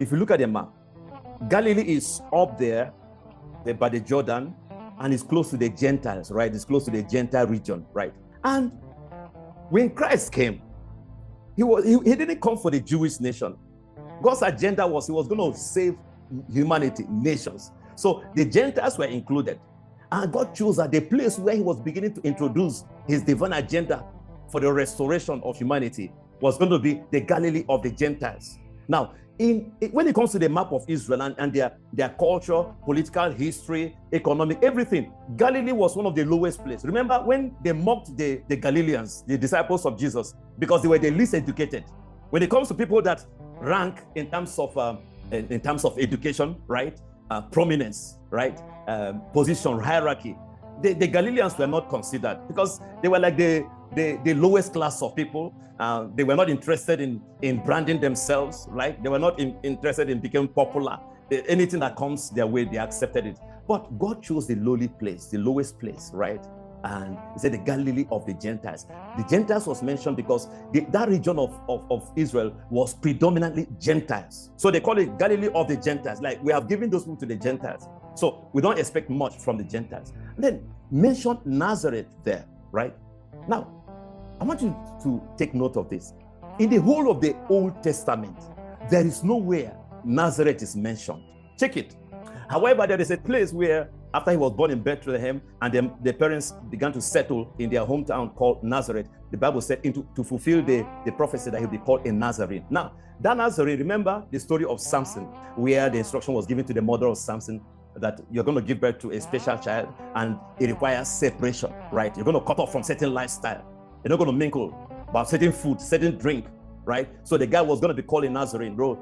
if you look at the map, Galilee is up there by the Jordan, and it's close to the Gentiles, right? It's close to the Gentile region, right? And when Christ came, he didn't come for the Jewish nation. God's agenda was he was going to save humanity, nations. So the Gentiles were included. And God chose that the place where he was beginning to introduce his divine agenda for the restoration of humanity was going to be the Galilee of the Gentiles. Now, when it comes to the map of Israel and their culture, political history, economic, everything, Galilee was one of the lowest places. Remember when they mocked the Galileans, the disciples of Jesus, because they were the least educated. When it comes to people that rank in terms of education, right, prominence, right, position, hierarchy, the Galileans were not considered because they were like the lowest class of people. They were not interested in branding themselves, right? They were not interested in becoming popular. Anything that comes their way, they accepted it. But God chose the lowly place, the lowest place, right? And he said the Galilee of the Gentiles. The Gentiles was mentioned because that region of Israel was predominantly Gentiles. So they call it Galilee of the Gentiles. Like we have given those people to the Gentiles. So we don't expect much from the Gentiles. And then mention Nazareth there, right? Now, I want you to take note of this. In the whole of the Old Testament, there is nowhere Nazareth is mentioned. Check it. However, there is a place where after he was born in Bethlehem and the parents began to settle in their hometown called Nazareth, the Bible said to fulfill the prophecy that he would be called a Nazarene. Now, that Nazarene, remember the story of Samson, where the instruction was given to the mother of Samson that you're going to give birth to a special child and it requires separation, right? You're going to cut off from certain lifestyle. You're not going to mingle about certain food, certain drink, right? So the guy was going to be called a Nazarene, bro,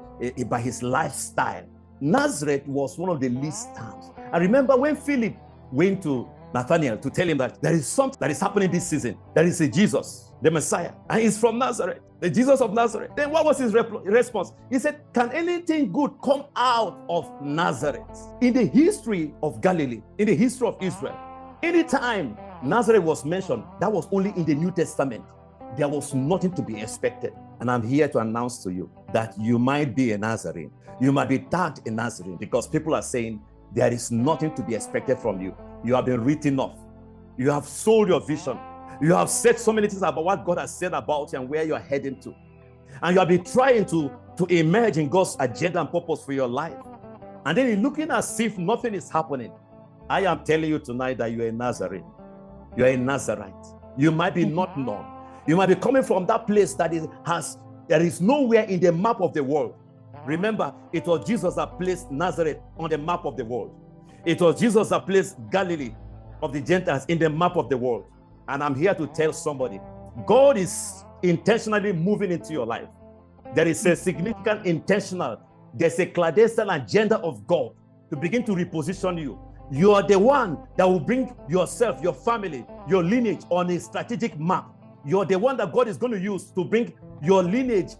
by his lifestyle. Nazareth was one of the least towns. I remember when Philip went to Nathanael to tell him that there is something that is happening this season. There is a Jesus, the Messiah, and he's from Nazareth, the Jesus of Nazareth. Then what was his response? He said, can anything good come out of Nazareth? In the history of Galilee, in the history of Israel, anytime Nazareth was mentioned, that was only in the New Testament. There was nothing to be expected. And I'm here to announce to you that you might be a Nazarene. You might be tagged a Nazarene because people are saying there is nothing to be expected from you. You have been written off. You have sold your vision. You have said so many things about what God has said about you and where you're heading to. And you have been trying to emerge in God's agenda and purpose for your life. And then you're looking as if nothing is happening. I am telling you tonight that you're a Nazarene. You're a Nazarite. You might be not known. You might be coming from that place that there is nowhere in the map of the world. Remember, it was Jesus that placed Nazareth on the map of the world. It was Jesus that placed Galilee of the Gentiles in the map of the world. And I'm here to tell somebody, God is intentionally moving into your life. There is a significant there's a clandestine agenda of God to begin to reposition you. You are the one that will bring yourself, your family, your lineage on a strategic map. You're the one that God is going to use to bring your lineage,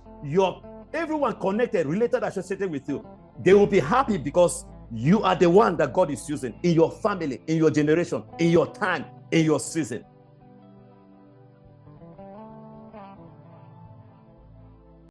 everyone connected, related, associated with you. They will be happy because you are the one that God is using in your family, in your generation, in your time, in your season.